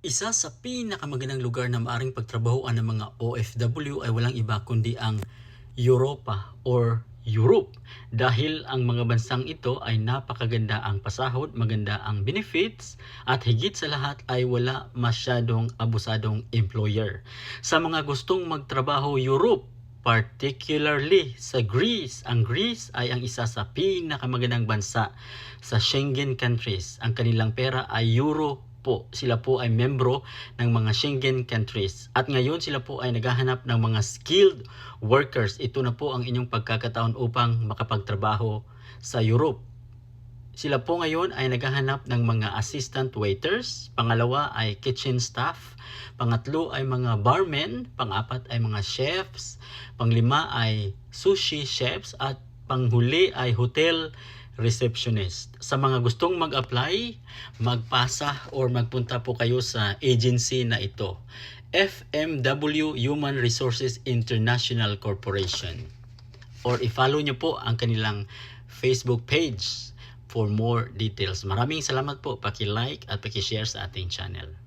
Isa sa pinakamagandang lugar na maaring pagtrabahoan ng mga OFW ay walang iba kundi ang Europa or Europe. Dahil ang mga bansang ito ay napakaganda ang pasahod, maganda ang benefits, at higit sa lahat ay wala masyadong abusadong employer. Sa mga gustong magtrabaho Europe, particularly sa Greece. Ang Greece ay ang isa sa pinakamagandang bansa sa Schengen countries. Ang kanilang pera ay euro po. Sila po ay membro ng mga Schengen countries. At ngayon sila po ay naghahanap ng mga skilled workers. Ito na po ang inyong pagkakataon upang makapagtrabaho sa Europe. Sila po ngayon ay naghahanap ng mga assistant waiters, pangalawa ay kitchen staff, pangatlo ay mga barmen, pangapat ay mga chefs, panglima ay sushi chefs, at panghuli ay hotel receptionist. Sa mga gustong mag-apply, magpasa or magpunta po kayo sa agency na ito, FMW Human Resources International Corporation. Or i-follow nyo po ang kanilang Facebook page for more details. Maraming salamat po. Paki-like at paki-share sa ating channel.